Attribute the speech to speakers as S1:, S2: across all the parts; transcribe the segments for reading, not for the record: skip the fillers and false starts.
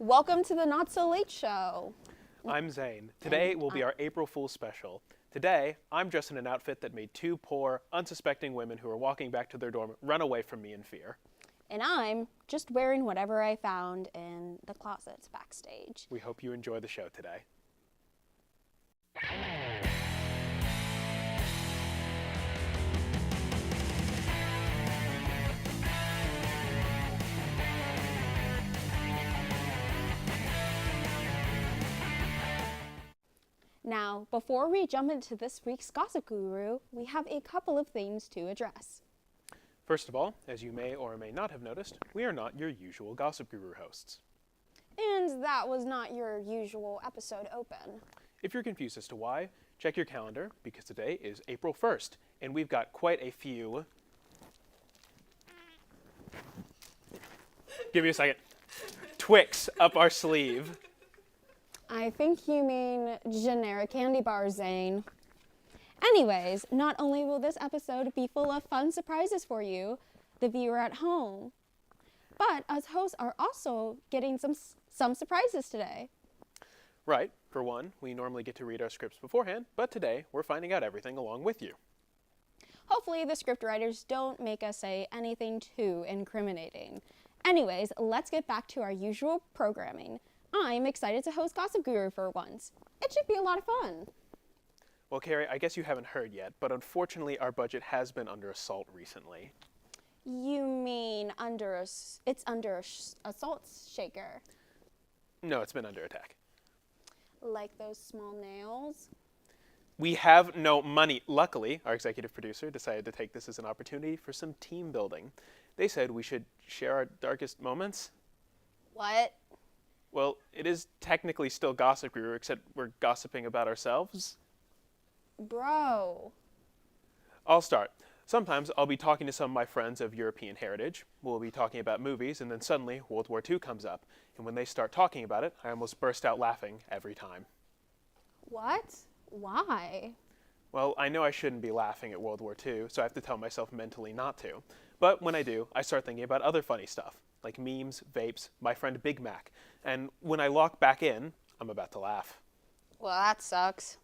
S1: Welcome to the Not So Late Show.
S2: I'm Zane. Today will be our April Fool's special. Today, I'm dressed in an outfit that made two poor, unsuspecting women who were walking back to their dorm run away from me in fear.
S1: And I'm just wearing whatever I found in the closets backstage.
S2: We hope you enjoy the show today.
S1: Now, before we jump into this week's Gossip Guru, we have a couple of things to address.
S2: First of all, as you may or may not have noticed, we are not your usual Gossip Guru hosts.
S1: And that was not your usual episode open.
S2: If you're confused as to why, check your calendar, because today is April 1st, and we've got quite a few... Give me a second. Twix up our sleeve.
S1: I think you mean generic candy bars, Zane. Anyways, not only will this episode be full of fun surprises for you, the viewer at home, but us hosts are also getting some surprises today.
S2: Right. For one, we normally get to read our scripts beforehand, but today we're finding out everything along with you.
S1: Hopefully the scriptwriters don't make us say anything too incriminating. Anyways, let's get back to our usual programming. I'm excited to host Gossip Guru for once. It should be a lot of fun.
S2: Well, Carrie, I guess you haven't heard yet, but unfortunately our budget has been under assault recently.
S1: You mean it's under a salt shaker?
S2: No, it's been under attack.
S1: Like those small nails?
S2: We have no money. Luckily, our executive producer decided to take this as an opportunity for some team building. They said we should share our darkest moments.
S1: What?
S2: Well, it is technically still Gossip Guru, except we're gossiping about ourselves.
S1: Bro.
S2: I'll start. Sometimes I'll be talking to some of my friends of European heritage. We'll be talking about movies, and then suddenly World War II comes up. And when they start talking about it, I almost burst out laughing every time.
S1: What? Why?
S2: Well, I know I shouldn't be laughing at World War II, so I have to tell myself mentally not to. But when I do, I start thinking about other funny stuff, like memes, vapes, my friend Big Mac. And when I lock back in, I'm about to laugh.
S1: Well, that sucks.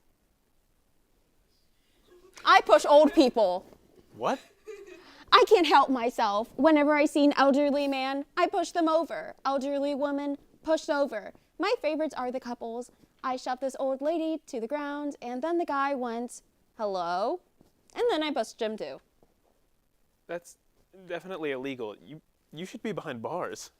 S1: I push old people.
S2: What?
S1: I can't help myself. Whenever I see an elderly man, I push them over. Elderly woman, pushed over. My favorites are the couples. I shoved this old lady to the ground, and then the guy went, hello? And then I pushed him too.
S2: That's definitely illegal. You should be behind bars.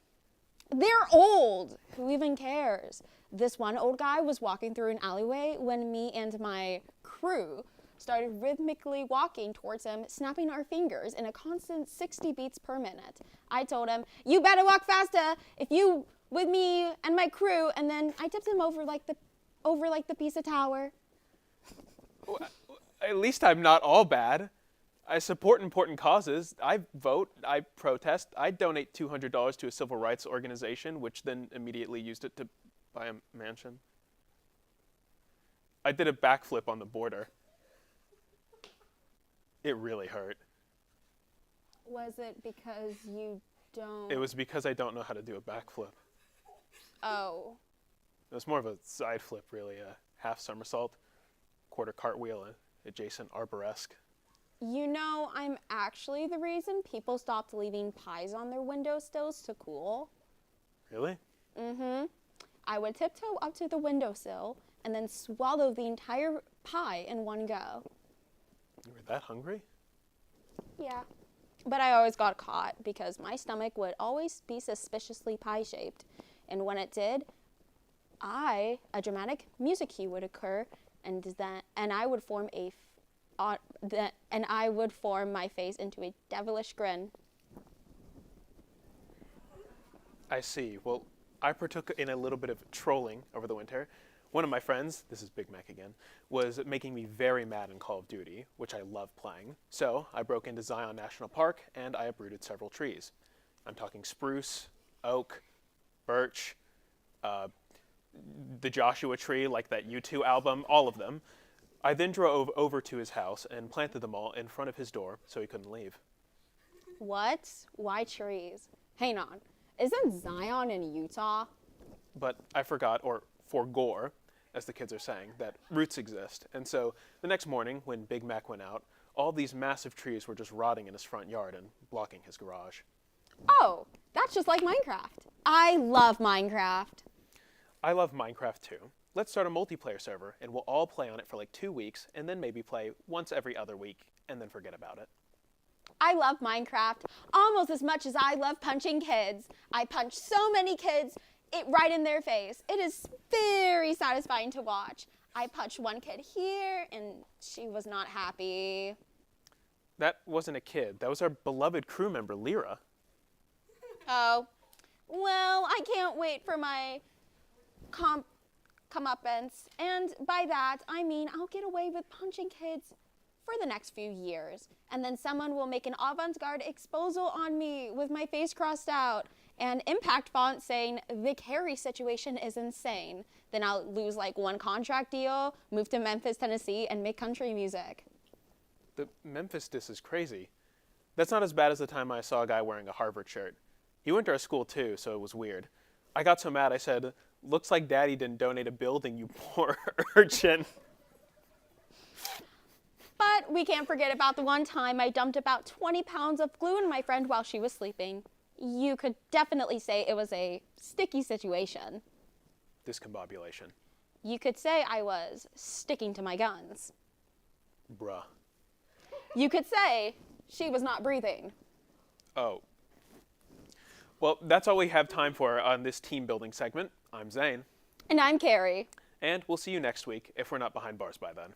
S1: They're old. Who even cares? This one old guy was walking through an alleyway when me and my crew started rhythmically walking towards him, snapping our fingers in a constant 60 beats per minute. I told him, you better walk faster if you with me and my crew, and then I tipped him over like the Pisa Tower.
S2: Well, at least I'm not all bad. I support important causes. I vote, I protest, I donate $200 to a civil rights organization, which then immediately used it to buy a mansion. I did a backflip on the border. It really hurt.
S1: Was it because you don't...
S2: It was because I don't know how to do a backflip.
S1: Oh.
S2: It was more of a side flip, really, a half somersault, quarter cartwheel, adjacent arboresque.
S1: You know, I'm actually the reason people stopped leaving pies on their windowsills to cool.
S2: Really?
S1: Mm-hmm. I would tiptoe up to the windowsill and then swallow the entire pie in one go.
S2: You were that hungry?
S1: Yeah. But I always got caught because my stomach would always be suspiciously pie-shaped. And when it did, a dramatic music cue would occur, and I would form my face into a devilish grin.
S2: I see. Well, I partook in a little bit of trolling over the winter. One of my friends, this is Big Mac again, was making me very mad in Call of Duty, which I love playing. So I broke into Zion National Park and I uprooted several trees. I'm talking spruce, oak, birch, the Joshua tree, like that U2 album, all of them. I then drove over to his house and planted them all in front of his door so he couldn't leave.
S1: What? Why trees? Hang on. Isn't Zion in Utah?
S2: but I forgot, or forgore, as the kids are saying, that roots exist. And so the next morning, when Big Mac went out, all these massive trees were just rotting in his front yard and blocking his garage.
S1: Oh, that's just like Minecraft. I love Minecraft.
S2: I love Minecraft too. Let's start a multiplayer server, and we'll all play on it for like 2 weeks, and then maybe play once every other week, and then forget about it.
S1: I love Minecraft almost as much as I love punching kids. I punch so many kids right in their face. It is very satisfying to watch. I punched one kid here, and she was not happy.
S2: That wasn't a kid. That was our beloved crew member, Lyra.
S1: Oh, well, I can't wait for my comeuppance. And by that, I mean I'll get away with punching kids for the next few years. And then someone will make an avant-garde exposal on me with my face crossed out and impact font saying the Carrie situation is insane. Then I'll lose like one contract deal, move to Memphis, Tennessee, and make country music.
S2: The Memphis diss is crazy. That's not as bad as the time I saw a guy wearing a Harvard shirt. He went to our school too, so it was weird. I got so mad I said, "Looks like Daddy didn't donate a building, you poor urchin."
S1: But we can't forget about the one time I dumped about 20 pounds of glue on my friend while she was sleeping. You could definitely say it was a sticky situation.
S2: Discombobulation.
S1: You could say I was sticking to my guns.
S2: Bruh.
S1: You could say she was not breathing.
S2: Oh. Well, that's all we have time for on this team building segment. I'm Zane.
S1: And I'm Carrie.
S2: And we'll see you next week if we're not behind bars by then.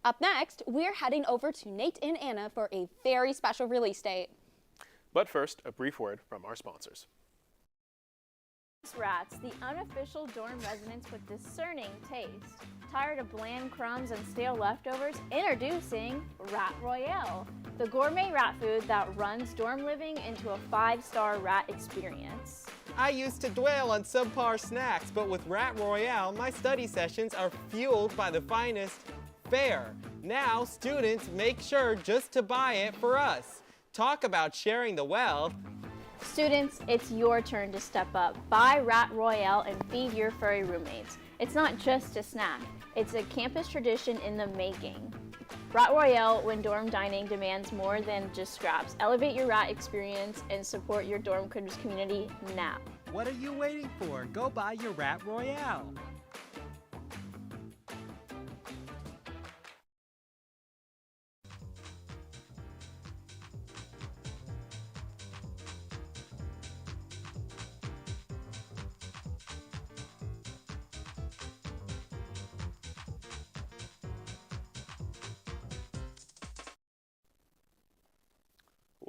S1: Up next, we're heading over to Nate and Anna for a very special release date.
S2: But first, a brief word from our sponsors.
S3: Rats, the unofficial dorm residents with discerning taste. Tired of bland crumbs and stale leftovers? Introducing Rat Royale, the gourmet rat food that runs dorm living into a 5-star rat experience.
S4: I used to dwell on subpar snacks, but with Rat Royale, my study sessions are fueled by the finest fare. Now, students make sure just to buy it for us. Talk about sharing the wealth.
S3: Students, it's your turn to step up. Buy Rat Royale and feed your furry roommates. It's not just a snack, it's a campus tradition in the making. Rat Royale, when dorm dining demands more than just scraps. Elevate your rat experience and support your dorm community now.
S5: What are you waiting for? Go buy your Rat Royale.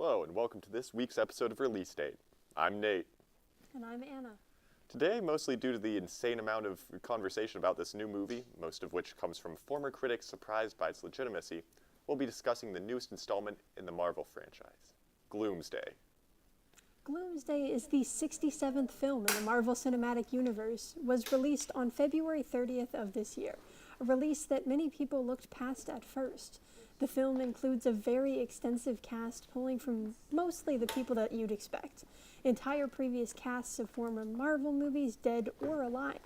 S6: Hello, and welcome to this week's episode of Release Date. I'm Nate.
S7: And I'm Anna.
S6: Today, mostly due to the insane amount of conversation about this new movie, most of which comes from former critics surprised by its legitimacy, we'll be discussing the newest installment in the Marvel franchise, Gloomsday.
S7: Gloomsday is the 67th film in the Marvel Cinematic Universe, was released on February 30th of this year, a release that many people looked past at first. The film includes a very extensive cast pulling from mostly the people that you'd expect. Entire previous casts of former Marvel movies, dead or alive,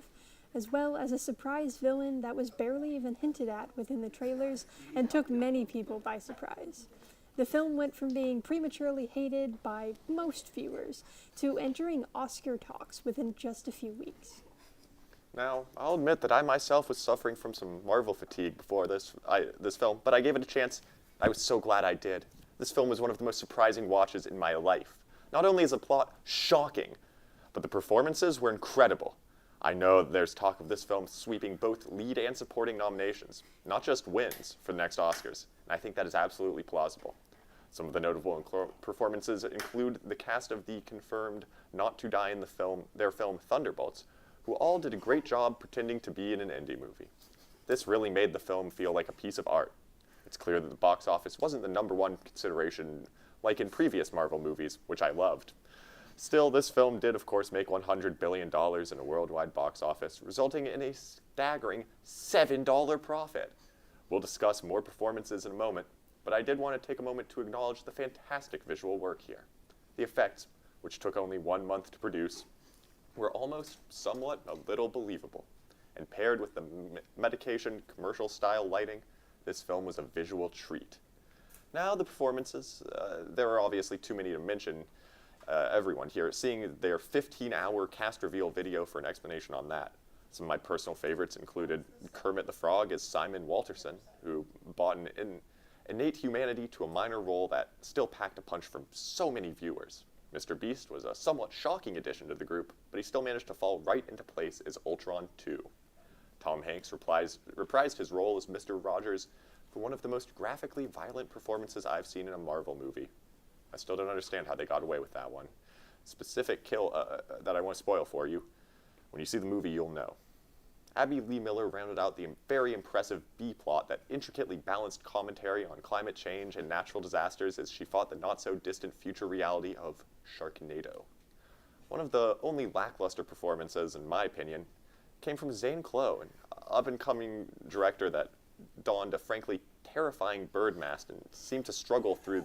S7: as well as a surprise villain that was barely even hinted at within the trailers and took many people by surprise. The film went from being prematurely hated by most viewers to entering Oscar talks within just a few weeks.
S6: Now, I'll admit that I myself was suffering from some Marvel fatigue before this film, but I gave it a chance. I was so glad I did. This film was one of the most surprising watches in my life. Not only is the plot shocking, but the performances were incredible. I know there's talk of this film sweeping both lead and supporting nominations, not just wins for the next Oscars, and I think that is absolutely plausible. Some of the notable performances include the cast of the confirmed Not to Die in their film Thunderbolts, who all did a great job pretending to be in an indie movie. This really made the film feel like a piece of art. It's clear that the box office wasn't the #1 consideration like in previous Marvel movies, which I loved. Still, this film did of course make $100 billion in a worldwide box office, resulting in a staggering $7 profit. We'll discuss more performances in a moment, but I did want to take a moment to acknowledge the fantastic visual work here. The effects, which took only 1 month to produce, were almost somewhat a little believable. And paired with the medication commercial-style lighting, this film was a visual treat. Now, the performances, there are obviously too many to mention everyone here. Seeing their 15-hour cast reveal video for an explanation on that. Some of my personal favorites included Kermit the Frog as Simon Walterson, who brought an innate humanity to a minor role that still packed a punch from so many viewers. Mr. Beast was a somewhat shocking addition to the group, but he still managed to fall right into place as Ultron 2. Tom Hanks reprised his role as Mr. Rogers for one of the most graphically violent performances I've seen in a Marvel movie. I still don't understand how they got away with that one. Specific kill that I won't spoil for you. When you see the movie, you'll know. Abby Lee Miller rounded out the very impressive B-plot that intricately balanced commentary on climate change and natural disasters as she fought the not-so-distant future reality of Sharknado. One of the only lackluster performances, in my opinion, came from Zane Clow, an up-and-coming director that donned a frankly terrifying bird mask and seemed to struggle through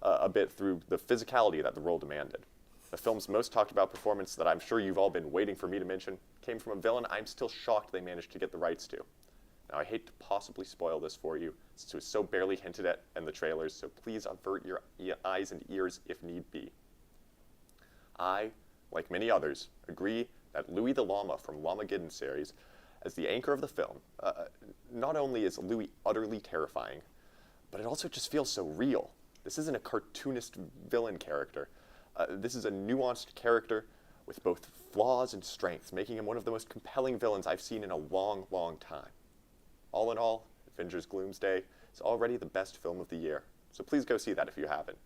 S6: a bit through the physicality that the role demanded. The film's most talked about performance that I'm sure you've all been waiting for me to mention came from a villain I'm still shocked they managed to get the rights to. Now, I hate to possibly spoil this for you, since it was so barely hinted at in the trailers, so please avert your eyes and ears if need be. I, like many others, agree that Louis the Llama from Llamageddon series, as the anchor of the film, not only is Louis utterly terrifying, but it also just feels so real. This isn't a cartoonist villain character. This is a nuanced character with both flaws and strengths, making him one of the most compelling villains I've seen in a long, long time. All in all, Avengers Gloomsday is already the best film of the year, so please go see that if you haven't.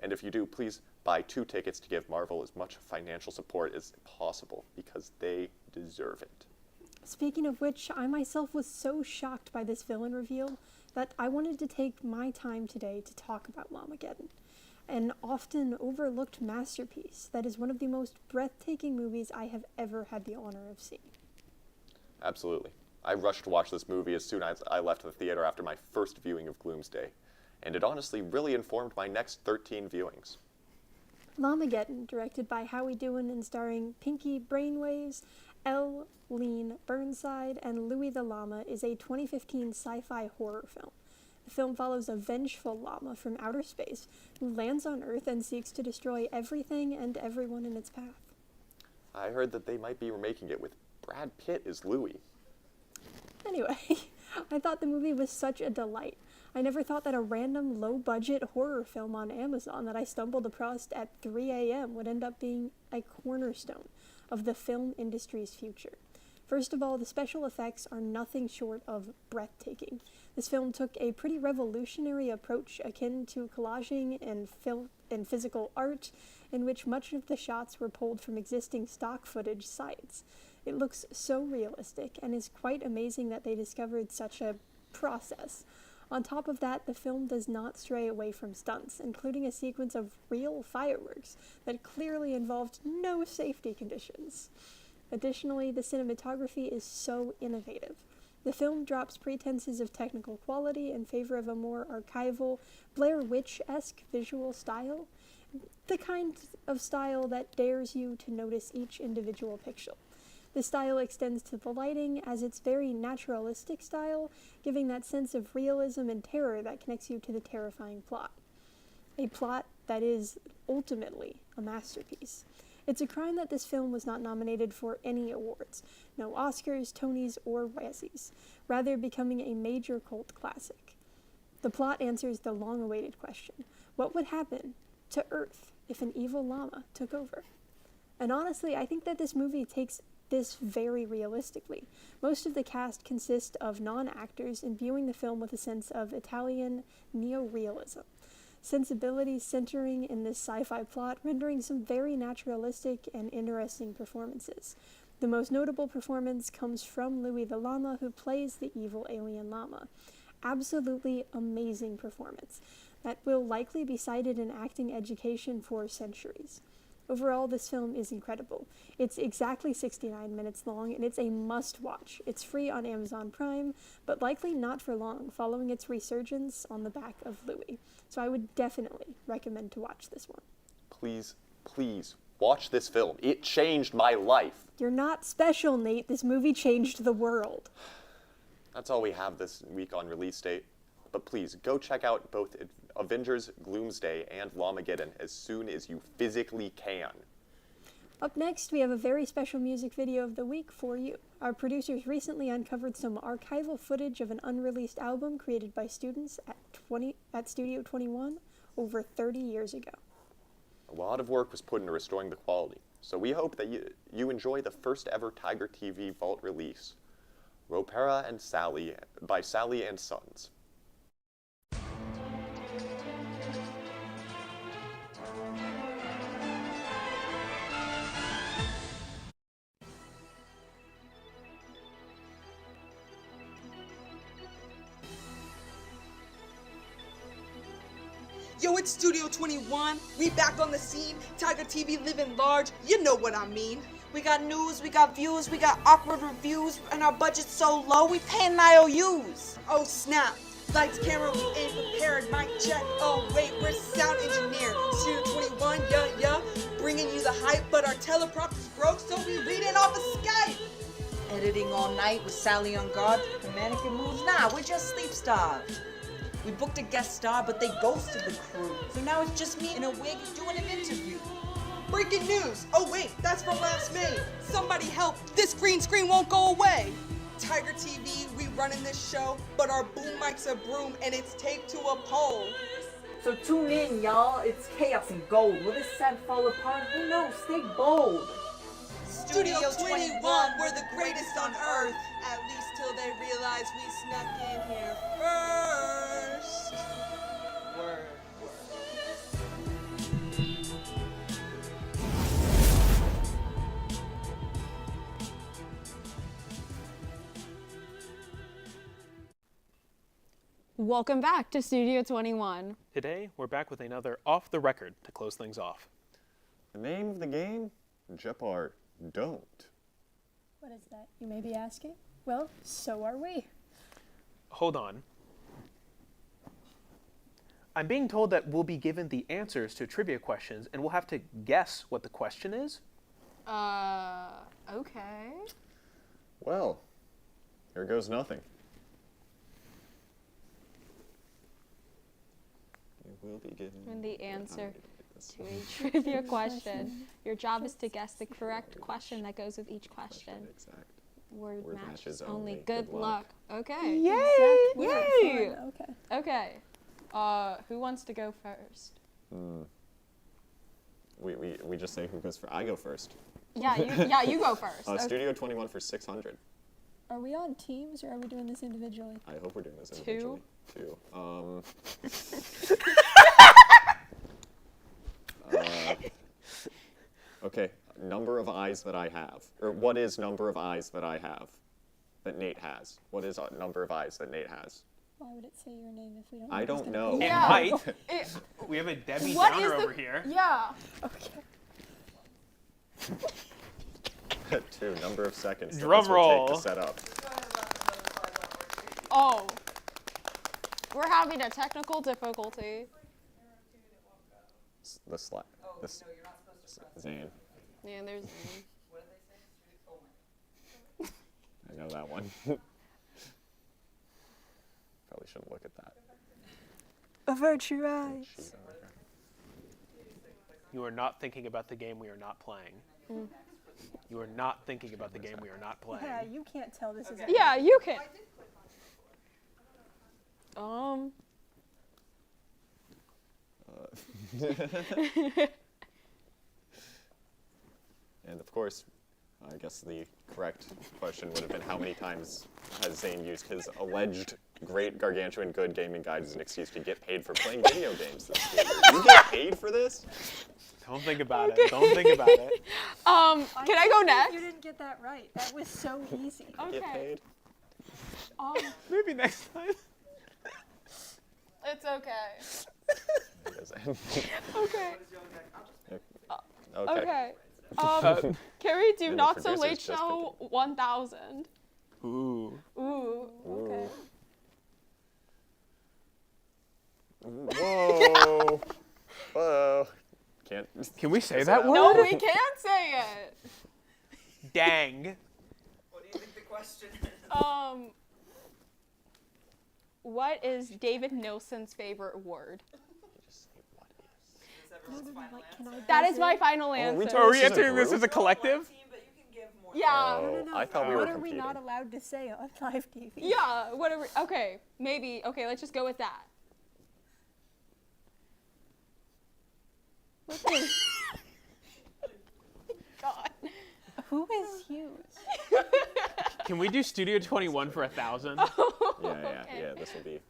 S6: And if you do, please buy 2 tickets to give Marvel as much financial support as possible, because they deserve it.
S7: Speaking of which, I myself was so shocked by this villain reveal that I wanted to take my time today to talk about Llamageddon, an often overlooked masterpiece that is one of the most breathtaking movies I have ever had the honor of seeing.
S6: Absolutely. I rushed to watch this movie as soon as I left the theater after my first viewing of Gloomsday, and it honestly really informed my next 13 viewings.
S7: Llamageddon, directed by Howie Doohan and starring Pinky Brainwaves, L. Lean Burnside, and Louis the Llama, is a 2015 sci-fi horror film. The film follows a vengeful llama from outer space who lands on Earth and seeks to destroy everything and everyone in its path.
S6: I heard that they might be remaking it with Brad Pitt as Louis.
S7: Anyway, I thought the movie was such a delight. I never thought that a random low-budget horror film on Amazon that I stumbled across at 3 a.m. would end up being a cornerstone of the film industry's future. First of all, the special effects are nothing short of breathtaking. This film took a pretty revolutionary approach akin to collaging and physical art, in which much of the shots were pulled from existing stock footage sites. It looks so realistic, and is quite amazing that they discovered such a process. On top of that, the film does not stray away from stunts, including a sequence of real fireworks that clearly involved no safety conditions. Additionally, the cinematography is so innovative. The film drops pretenses of technical quality in favor of a more archival, Blair Witch-esque visual style, the kind of style that dares you to notice each individual pixel. The style extends to the lighting as its very naturalistic style, giving that sense of realism and terror that connects you to the terrifying plot. A plot that is ultimately a masterpiece. It's a crime that this film was not nominated for any awards, no Oscars, Tonys, or Razzies, rather becoming a major cult classic. The plot answers the long-awaited question: what would happen to Earth if an evil llama took over? And honestly, I think that this movie takes this very realistically. Most of the cast consist of non-actors imbuing the film with a sense of Italian neorealism. Sensibilities centering in this sci-fi plot, rendering some very naturalistic and interesting performances. The most notable performance comes from Louis the Llama, who plays the evil alien llama. Absolutely amazing performance that will likely be cited in acting education for centuries. Overall, this film is incredible. It's exactly 69 minutes long, and it's a must-watch. It's free on Amazon Prime, but likely not for long, following its resurgence on the back of Louis. So I would definitely recommend to watch this one.
S6: Please, please Watch this film. It changed my life.
S7: You're not special, Nate. This movie changed the world.
S6: That's all we have this week on release date. But please, go check out both Avengers Gloomsday and Lawmageddon as soon as you physically can.
S7: Up next, we have a very special music video of the week for you. Our producers recently uncovered some archival footage of an unreleased album created by students at Studio 21 over 30 years ago.
S6: A lot of work was put into restoring the quality, so we hope that you enjoy the first ever Tiger TV Vault release, Ropera and Sally by Sally and Sons.
S8: Yo, it's Studio 21. We back on the scene. Tiger TV living large. You know what I mean. We got news, we got views, we got awkward reviews, and our budget's so low, we paying IOUs. Oh snap. Lights, camera, we ain't prepared. Mic check. Oh wait, we're sound engineer. Studio 21, yeah. Bringing you the hype, but our teleprompter's broke, so we reading off of Skype. Editing all night with Sally on guard. The mannequin moves. Nah, we're just sleep starved. We booked a guest star, but they ghosted the crew. So now it's just me in a wig doing an interview. Breaking news! Oh wait, that's from last May. Somebody help, this green screen won't go away. Tiger TV, we running this show, but our boom mic's a broom and it's taped to a pole.
S9: So tune in, y'all. It's chaos and gold. Will this set fall apart? Who knows? Stay bold.
S8: Studio 21, we're the greatest on earth. At least till they realize we snuck in here first. Word.
S1: Welcome back to Studio 21.
S2: Today, we're back with another Off the Record to close things off.
S6: The name of the game? Jepar, don't.
S7: What is that, you may be asking? Well, so are we.
S2: Hold on. I'm being told that we'll be given the answers to trivia questions and we'll have to guess what the question is.
S1: Okay.
S6: Well, here goes nothing. You will be given
S1: And the answer to a trivia question. Your job is to guess the correct question that goes with each question.
S6: Exact.
S1: Word
S6: Word
S1: matches
S6: matches
S1: only.
S6: only.
S1: Good
S6: Good
S1: luck.
S6: luck.
S1: Okay.
S7: Yay!
S1: Yay!
S7: Okay.
S1: Okay. Who wants to go first?
S6: We just say who goes first. I go first.
S1: Yeah, you go first. Okay.
S6: Studio 21 for 600.
S7: Are we on teams or are we doing this individually?
S6: I hope we're doing this individually. Two. Okay, number of eyes that I have. Or what is number of eyes that I have? That Nate has. What is number of eyes that Nate has?
S7: Why would it say your name if we don't
S6: I don't know.
S2: It
S1: Yeah.
S2: might.
S1: It-
S2: We have a Debbie
S1: What
S2: Downer
S1: is the-
S2: over here.
S1: yeah.
S7: Okay.
S6: 2, number of seconds.
S2: Drum
S6: that this would
S2: roll.
S6: take to set up.
S1: Oh. We're having a technical difficulty.
S6: The slide. This. Zane.
S1: Yeah, there's.
S6: I know that one. Probably shouldn't look at that.
S7: Avert your eyes.
S6: Sheet over here.
S2: You are not thinking about the game we are not playing. You are not thinking about the game we are not playing.
S7: Yeah, you can't tell this is.
S1: Yeah, you can.
S6: And of course, I guess the correct question would have been how many times has Zane used his alleged great gargantuan good gaming guide as an excuse to get paid for playing video games this year? You get paid for this?
S2: Don't think about it. Don't think about it.
S1: Can I go next?
S7: You didn't get that right. That was so easy.
S6: Get paid?
S2: Maybe next time.
S1: It's okay.
S6: Okay.
S1: Okay. Can we do
S6: And the
S1: Not So
S6: producers
S1: Late
S6: just
S1: Show 1000?
S2: Ooh.
S1: Ooh. Okay.
S6: Whoa. Whoa.
S2: Can we say that word?
S1: No, we can't say it.
S2: Dang.
S10: What do you think the question is?
S1: What is David Nilsson's favorite word?
S10: Is everyone's final answer?
S1: That is my final
S6: Oh, are
S1: answer.
S6: we
S2: Are we
S6: This is a
S2: answering this
S6: group?
S2: as a collective?
S10: Team, but you can give more.
S1: Yeah.
S6: Oh, I thought we were
S7: What are we
S6: competing.
S7: not allowed to say on live TV?
S1: Yeah, whatever. Okay, maybe. Okay, let's just go with that. God.
S7: Who is Hughes?
S2: Can we do Studio 21 for 1,000?
S6: Yeah, this will be.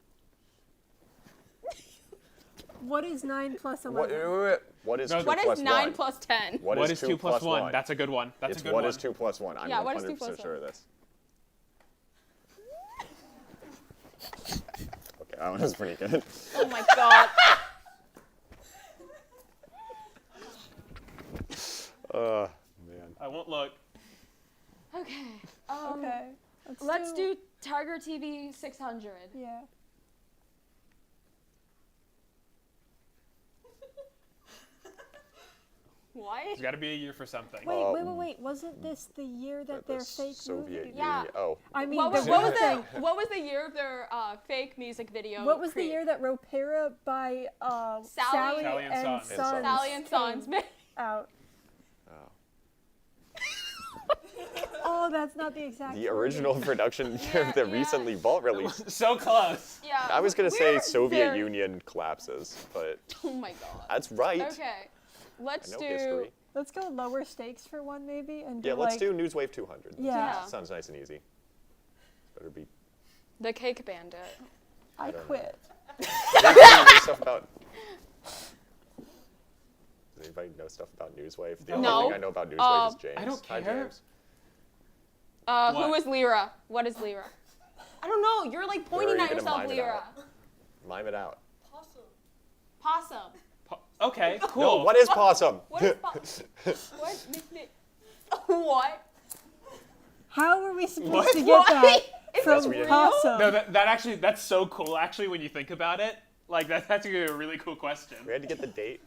S7: What is 9 plus
S6: What,
S7: 11?
S6: what is
S2: No,
S6: 2
S1: What
S6: plus
S1: is 9
S6: 1?
S1: plus 10?
S2: What is 2 plus 1? That's a good one. That's
S6: It's
S2: a good
S6: what
S2: one.
S6: is 2 plus 1. I'm
S1: Yeah, what is 2
S6: 100%
S1: plus
S6: sure
S1: 1?
S6: of this. Okay, that one was pretty good.
S1: Oh my god.
S6: Man.
S2: I won't look.
S1: Okay.
S7: Okay.
S1: Let's do Tiger TV 600.
S7: Yeah.
S1: What?
S2: There's got to be a year for something.
S7: Wait. Wasn't this the year that their fake
S6: Soviet
S7: movie?
S1: Yeah.
S6: Union. Oh,
S7: I mean,
S1: What was,
S7: the
S1: what, was
S7: thing.
S1: what was the year of their fake music video?
S7: What was the year that Ropera by
S1: Sally
S2: Sally and
S7: and
S2: Sons.
S7: Sons
S1: Sally and Sons?
S7: came out? Oh, that's not the exact.
S6: the
S7: wording.
S6: original production year of the recently Vault release.
S2: So close.
S1: Yeah.
S6: I was gonna say
S1: we're
S6: Soviet
S1: very-
S6: Union collapses, but
S1: Oh my god.
S6: that's right.
S1: Okay. Let's
S6: I know
S1: do.
S6: history.
S7: Let's go lower stakes for one maybe and
S6: Yeah,
S7: do
S6: let's
S7: like,
S6: do Newswave 200.
S7: Yeah.
S6: Sounds nice and easy. Better be.
S1: The Cake Bandit.
S7: I
S6: don't know.
S7: quit.
S6: Does anybody know stuff about? Does anybody know stuff about Newswave? The
S1: No.
S6: only thing I know about Newswave is James.
S2: I don't
S6: Hi,
S2: care.
S6: James.
S1: Who
S2: What?
S1: is Lyra? What is Lyra? I don't know. You're like pointing
S6: Where are
S1: at
S6: you gonna
S1: yourself,
S6: mime it
S1: Lyra.
S6: out? Mime it out.
S1: Possum.
S2: Okay, cool.
S6: No, what is possum?
S1: What is what? What?
S7: How are we supposed
S2: What?
S7: to get
S1: What?
S7: that
S1: Is
S7: from
S1: this real?
S7: Possum?
S2: No, that actually, that's so cool, actually, when you think about it. Like, that's actually a really cool question.
S6: We had to get the date.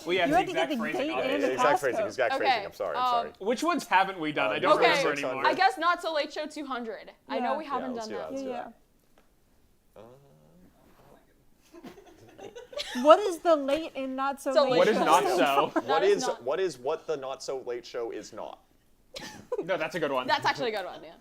S2: Well, yeah,
S7: You
S2: the
S7: had to get
S2: exact
S7: the
S2: phrasing
S7: date
S2: of
S7: and
S2: it.
S7: the
S6: Exact
S7: passcode.
S6: phrasing, exact
S1: Okay,
S6: phrasing. I'm sorry, I'm sorry.
S2: Which ones haven't we done? I don't
S1: Okay.
S2: remember
S6: 600.
S2: anymore.
S1: I guess Not So Late Show 200. I know
S7: Yeah.
S1: we haven't
S6: let's
S1: done
S6: do
S1: that.
S6: that.
S7: Yeah,
S6: So-
S7: yeah. What is the late and not so,
S1: So
S7: late?
S2: What is
S1: show.
S2: not so?
S6: What is what the Not So Late Show is not?
S2: No, that's a good one.
S1: That's actually a good one, yeah.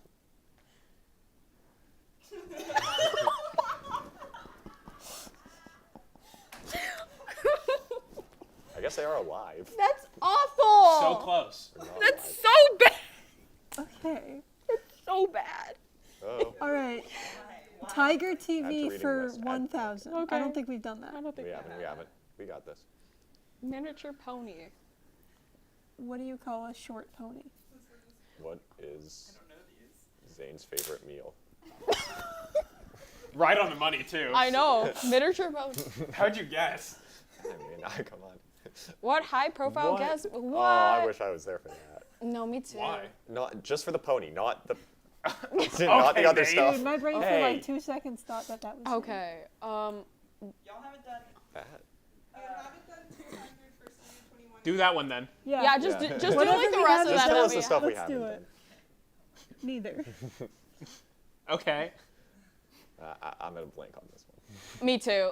S6: I guess they are alive.
S1: That's awful.
S2: So close.
S6: They're not
S1: That's
S6: alive.
S1: so bad.
S7: Okay.
S1: So bad.
S6: Oh,
S7: All right. Tiger
S6: Add to
S7: TV
S6: reading
S7: for
S6: list. Add-
S7: 1,000.
S1: Okay.
S7: I don't think we've done that.
S1: I don't think
S6: we haven't. We got this.
S1: Miniature pony.
S7: What do you call a short pony?
S6: What is Zane's favorite meal?
S2: Right on the money, too.
S1: I know. Miniature pony.
S2: How'd you guess?
S6: I mean, come on.
S1: What high profile
S6: What?
S1: guest? What?
S6: Oh, I wish I was there for that.
S1: No, me too.
S2: Why?
S6: Not just for the pony, not the not
S2: Okay,
S6: the other
S2: Nate.
S6: stuff.
S7: Dude, my brain for
S6: Hey.
S7: like 2 seconds thought that was him.
S1: Okay.
S10: Y'all haven't done.
S6: That.
S10: You haven't done 200 for Studio 21.
S2: Do that one then.
S1: Yeah, just
S6: Yeah.
S1: do, just do
S7: Whatever
S1: like the
S7: we
S1: rest
S7: have
S1: of
S7: to
S6: Just
S1: that.
S6: tell us
S1: movie.
S6: the stuff we
S7: Let's
S6: haven't
S7: do
S6: done.
S7: it. Neither.
S2: Okay.
S6: I'm gonna blank on this one.
S1: Me too.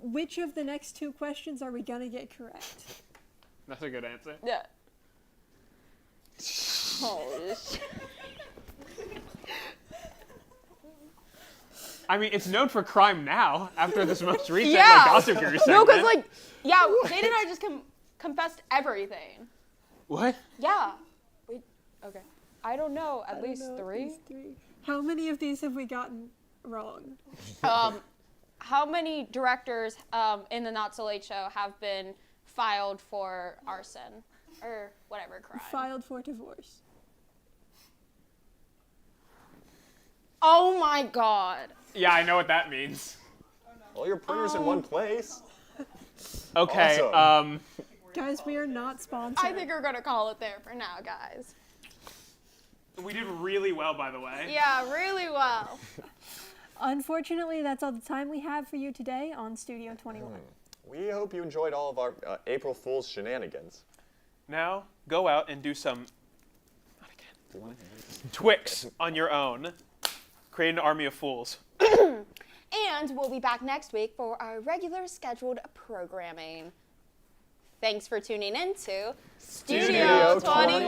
S7: Which of the next 2 questions are we gonna get correct?
S2: That's a good answer.
S1: Yeah. Holy shit.
S2: I mean, it's known for crime now, after this most recent
S1: Yeah.
S2: like, Gossip Guru segment.
S1: No, because like, yeah, Jade and I just confessed everything.
S2: What?
S1: Yeah. Wait. Okay. I don't know. At
S7: I don't
S1: least
S7: know, at
S1: 3.
S7: least 3. How many of these have we gotten wrong?
S1: How many directors in the Not So Late Show have been filed for arson or whatever crime?
S7: Filed for divorce.
S1: Oh my god.
S2: Yeah, I know what that means.
S6: All your printers in one place.
S2: Okay,
S6: Awesome.
S7: Guys, we are not sponsored.
S1: I think we're gonna call it there for now, guys.
S2: we did really well, by the way.
S1: Yeah, really well.
S7: Unfortunately, that's all the time we have for you today on Studio 21.
S6: We hope you enjoyed all of our April Fool's shenanigans.
S2: Now, go out and do some Twix on your own. Create an army of fools.
S1: And we'll be back next week for our regular scheduled programming. Thanks for tuning in to
S6: Studio
S1: 21.